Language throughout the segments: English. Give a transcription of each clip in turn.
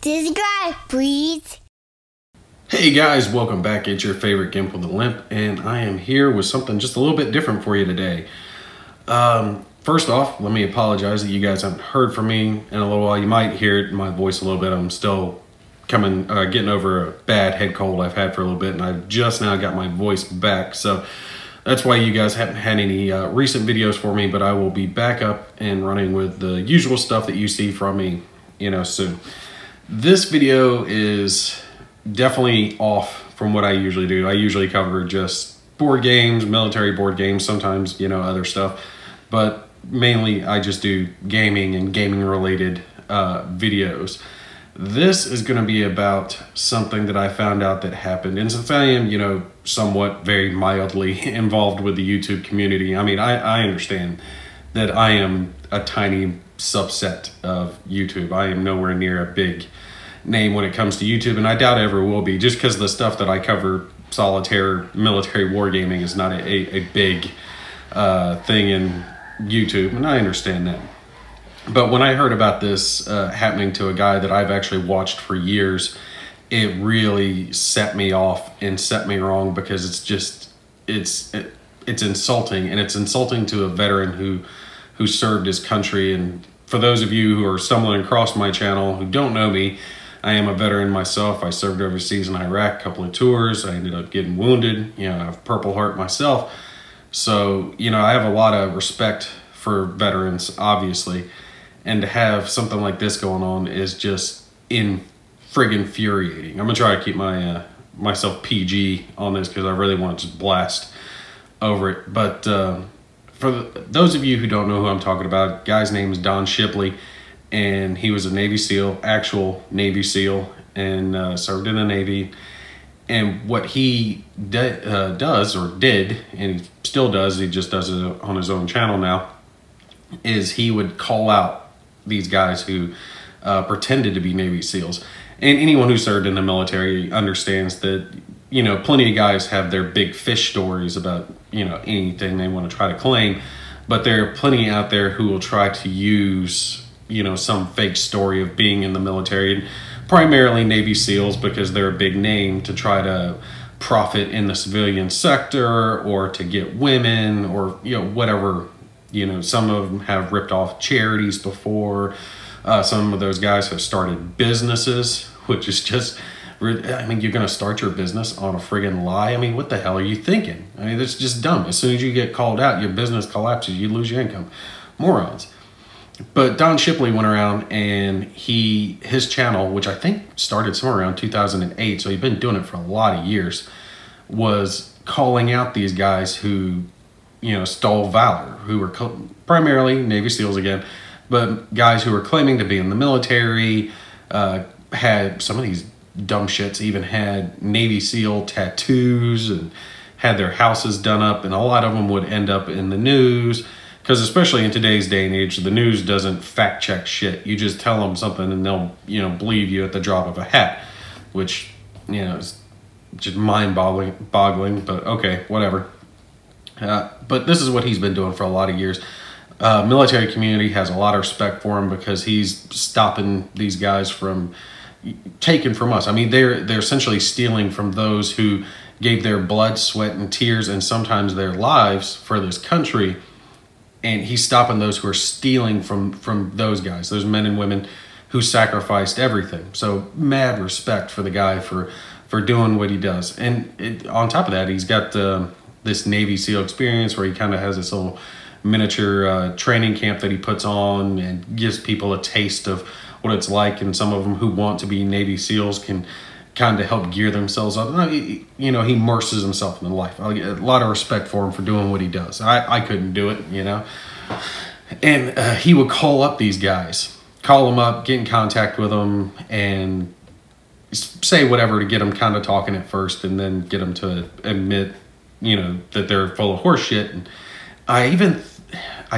Subscribe, please. Hey guys, welcome back. It's your favorite Gimp with a Limp, and I am here with something just a little bit different for you today. First off, let me apologize that you guys haven't heard from me in a little while. You might hear it in my voice a little bit. I'm still getting over a bad head cold I've had for a little bit, and I've just now got my voice back. So that's why you guys haven't had any recent videos for me, but I will be back up and running with the usual stuff that you see from me, soon. This video is definitely off from what I usually do. I usually cover just board games, military board games, sometimes, other stuff, but mainly I just do gaming and gaming related videos. This is going to be about something that I found out that happened. And since I am, somewhat very mildly involved with the YouTube community, I mean, I understand that I am a tiny subset of YouTube. I am nowhere near a big name when it comes to YouTube, and I doubt I ever will be, just because the stuff that I cover, solitaire, military wargaming, is not a big thing in YouTube, and I understand that. But when I heard about this happening to a guy that I've actually watched for years, it really set me off and set me wrong, because it's insulting, and it's insulting to a veteran who served his country. And for those of you who are stumbling across my channel who don't know me, I am a veteran myself. I served overseas in Iraq, a couple of tours. I ended up getting wounded. I have Purple Heart myself. So, I have a lot of respect for veterans, obviously. And to have something like this going on is just friggin' infuriating. I'm gonna try to keep my myself PG on this, because I really want to just blast over it. But for those of you who don't know who I'm talking about, guy's name is Don Shipley, and he was a Navy SEAL, actual Navy SEAL, and served in the Navy. And what he does, or did, and he still does, he just does it on his own channel now, is he would call out these guys who pretended to be Navy SEALs. And anyone who served in the military understands that, plenty of guys have their big fish stories about, anything they want to try to claim. But there are plenty out there who will try to use, some fake story of being in the military, and primarily Navy SEALs, because they're a big name, to try to profit in the civilian sector, or to get women, or, whatever. Some of them have ripped off charities before. Some of those guys have started businesses, which is just, I mean, you're going to start your business on a friggin' lie? I mean, what the hell are you thinking? I mean, that's just dumb. As soon as you get called out, your business collapses, you lose your income. Morons. But Don Shipley went around, and his channel, which I think started somewhere around 2008, so he'd been doing it for a lot of years, was calling out these guys who, stole valor, who were primarily Navy SEALs again, but guys who were claiming to be in the military, had some of these dumb shits, even had Navy SEAL tattoos and had their houses done up, and a lot of them would end up in the news, because especially in today's day and age, the news doesn't fact check shit. You just tell them something and they'll, believe you at the drop of a hat, which, is just mind-boggling, but okay, whatever. But this is what he's been doing for a lot of years. Military community has a lot of respect for him, because he's stopping these guys from taking from us. I mean, they're essentially stealing from those who gave their blood, sweat, and tears, and sometimes their lives for this country. And he's stopping those who are stealing from those guys, those men and women who sacrificed everything. So mad respect for the guy for doing what he does. And on top of that, he's got this Navy SEAL experience, where he kind of has this little miniature training camp that he puts on and gives people a taste of what it's like. And some of them who want to be Navy SEALs can kind of help gear themselves up. He immerses himself in the life. I get a lot of respect for him for doing what he does. I couldn't do it, And he would call up these guys, call them up, get in contact with them, and say whatever to get them kind of talking at first, and then get them to admit, that they're full of horse shit. And I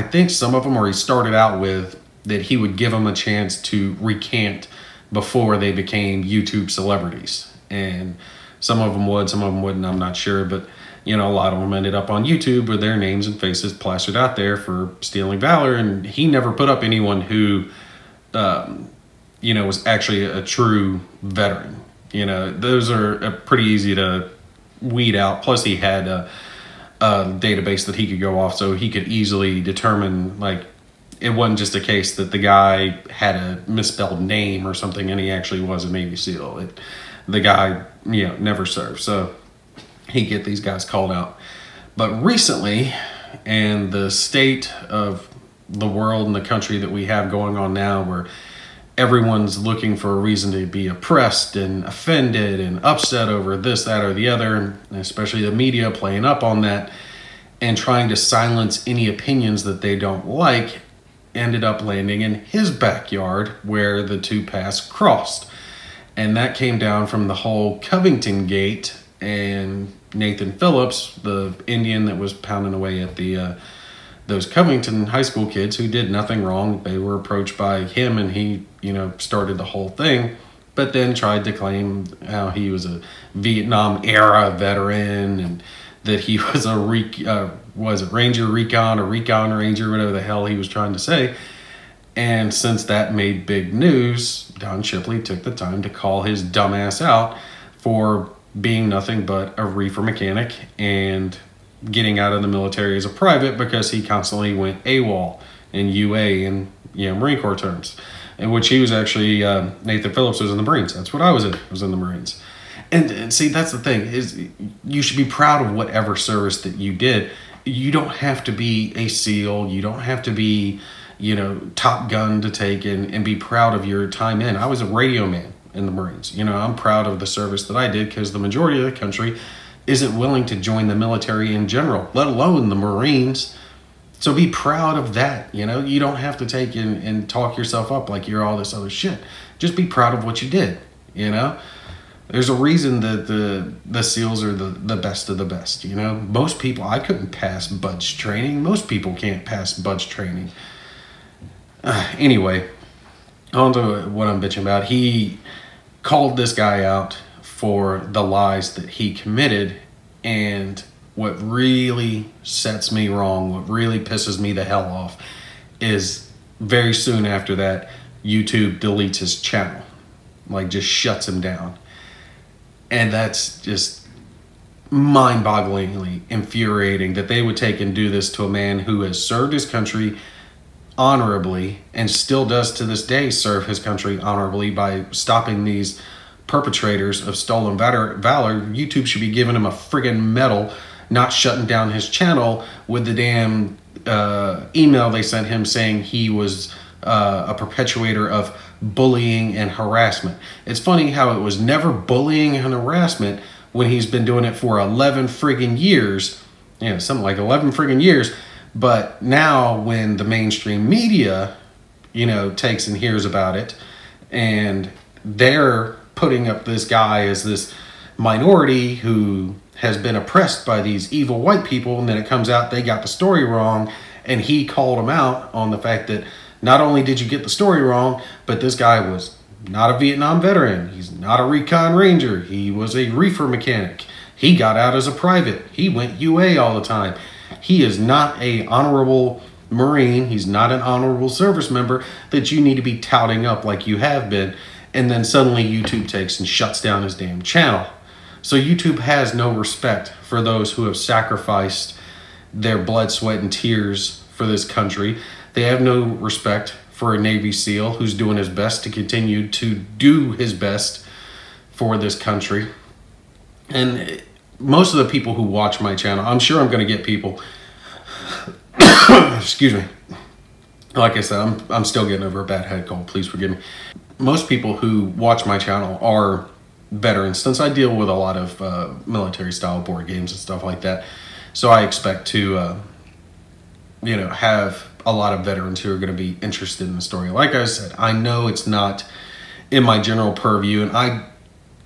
think some of them, or he started out with, that he would give them a chance to recant before they became YouTube celebrities. And some of them would, some of them wouldn't, I'm not sure. But, a lot of them ended up on YouTube with their names and faces plastered out there for stealing valor. And he never put up anyone who was actually a true veteran. Those are pretty easy to weed out. Plus, he had a database that he could go off, so he could easily determine, like, it wasn't just a case that the guy had a misspelled name or something and he actually was a Navy SEAL. The guy, never served, so he'd get these guys called out. But recently, and the state of the world and the country that we have going on now, where everyone's looking for a reason to be oppressed and offended and upset over this, that, or the other, and especially the media playing up on that and trying to silence any opinions that they don't like, ended up landing in his backyard where the two paths crossed. And that came down from the whole Covington Gate and Nathan Phillips, the Indian that was pounding away at those Covington high school kids who did nothing wrong. They were approached by him and he, started the whole thing, but then tried to claim how he was a Vietnam era veteran and that he was a Ranger Recon or Recon Ranger, whatever the hell he was trying to say. And since that made big news, Don Shipley took the time to call his dumbass out for being nothing but a reefer mechanic and getting out of the military as a private because he constantly went AWOL and UA and Marine Corps terms, in which he was actually Nathan Phillips was in the Marines. That's what I was in. I was in the Marines. And see, that's the thing, is you should be proud of whatever service that you did. You don't have to be a SEAL. You don't have to be, Top Gun to take and be proud of your time in. I was a radio man in the Marines. I'm proud of the service that I did because the majority of the country isn't willing to join the military in general, let alone the Marines. So be proud of that. You don't have to take and talk yourself up like you're all this other shit. Just be proud of what you did. There's a reason that the SEALs are the best of the best. Most people, I couldn't pass BUDS training. Most people can't pass BUDS training. Anyway, on to what I'm bitching about. He called this guy out for the lies that he committed, and what really sets me wrong, what really pisses me the hell off, is very soon after that, YouTube deletes his channel. Like, just shuts him down. And that's just mind-bogglingly infuriating that they would take and do this to a man who has served his country honorably and still does to this day serve his country honorably by stopping these perpetrators of stolen valor. YouTube should be giving him a friggin' medal, not shutting down his channel with the damn email they sent him saying he was a perpetuator of bullying and harassment. It's funny how it was never bullying and harassment when he's been doing it for 11 friggin' years. Something like 11 friggin' years. But now when the mainstream media, takes and hears about it, and they're putting up this guy as this minority who has been oppressed by these evil white people, and then it comes out they got the story wrong, and he called them out on the fact that not only did you get the story wrong, but this guy was not a Vietnam veteran. He's not a Recon Ranger. He was a reefer mechanic. He got out as a private. He went UA all the time. He is not a honorable Marine. He's not an honorable service member that you need to be touting up like you have been. And then suddenly YouTube takes and shuts down his damn channel. So YouTube has no respect for those who have sacrificed their blood, sweat, and tears for this country. They have no respect for a Navy SEAL who's doing his best to continue to do his best for this country. And most of the people who watch my channel, I'm sure I'm going to get people, excuse me, like I said, I'm still getting over a bad head cold, please forgive me. Most people who watch my channel are veterans, since I deal with a lot of military style board games and stuff like that. So I expect to, have a lot of veterans who are going to be interested in the story. Like I said, I know it's not in my general purview, and I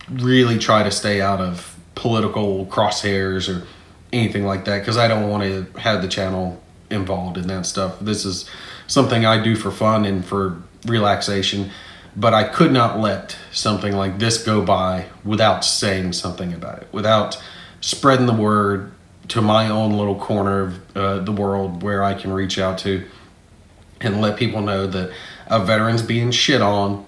really try to stay out of political crosshairs or anything like that because I don't want to have the channel involved in that stuff. This is something I do for fun and for relaxation, but I could not let something like this go by without saying something about it, without spreading the word to my own little corner of the world where I can reach out to and let people know that a veteran's being shit on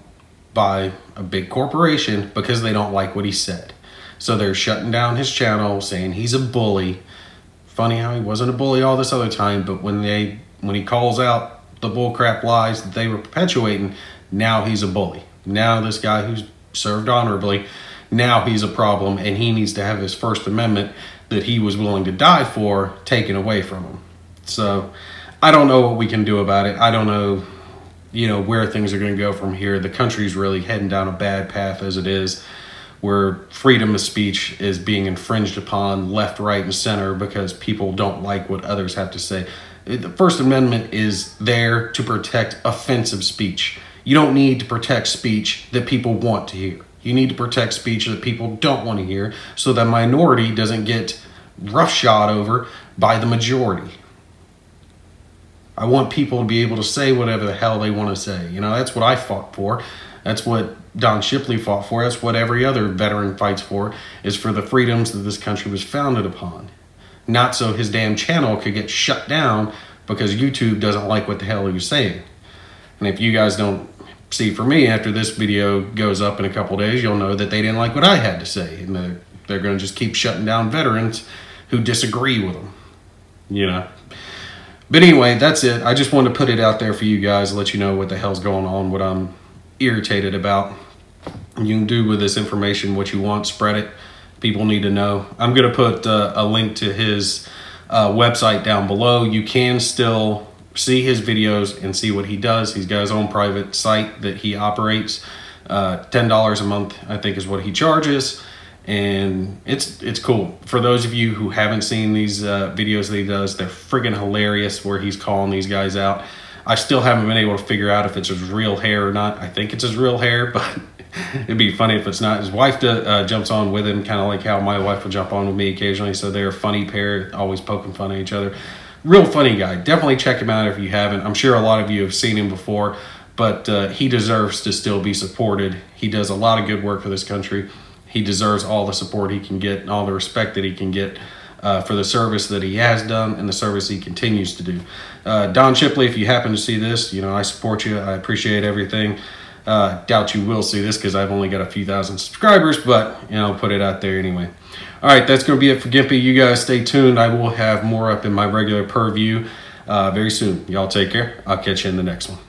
by a big corporation because they don't like what he said. So they're shutting down his channel, saying he's a bully. Funny how he wasn't a bully all this other time, but when he calls out the bullcrap lies that they were perpetuating, now he's a bully. Now this guy who's served honorably, now he's a problem, and he needs to have his First Amendment that he was willing to die for taken away from him. So I don't know what we can do about it. I don't know, where things are going to go from here. The country's really heading down a bad path as it is, where freedom of speech is being infringed upon left, right, and center because people don't like what others have to say. The First Amendment is there to protect offensive speech. You don't need to protect speech that people want to hear. You need to protect speech that people don't want to hear so the minority doesn't get roughshod over by the majority. I want people to be able to say whatever the hell they want to say. That's what I fought for. That's what Don Shipley fought for. That's what every other veteran fights for, is for the freedoms that this country was founded upon. Not so his damn channel could get shut down because YouTube doesn't like what the hell he was saying. And if you guys don't see for me, after this video goes up in a couple days, you'll know that they didn't like what I had to say. And they're going to just keep shutting down veterans who disagree with them. But anyway, that's it. I just wanted to put it out there for you guys, let you know what the hell's going on, what I'm irritated about. You can do with this information what you want, spread it. People need to know. I'm going to put a link to his website down below. You can still see his videos and see what he does. He's got his own private site that he operates. $10 a month, I think, is what he charges. And it's cool. For those of you who haven't seen these videos that he does, they're friggin' hilarious where he's calling these guys out. I still haven't been able to figure out if it's his real hair or not. I think it's his real hair, but it'd be funny if it's not. His wife jumps on with him, kind of like how my wife will jump on with me occasionally. So they're a funny pair, always poking fun at each other. Real funny guy. Definitely check him out if you haven't. I'm sure a lot of you have seen him before, but he deserves to still be supported. He does a lot of good work for this country. He deserves all the support he can get and all the respect that he can get for the service that he has done and the service he continues to do. Don Shipley, if you happen to see this, I support you. I appreciate everything. Doubt you will see this because I've only got a few thousand subscribers, but I'll put it out there anyway. All right, that's going to be it for Gimpy. You guys stay tuned. I will have more up in my regular purview very soon. Y'all take care. I'll catch you in the next one.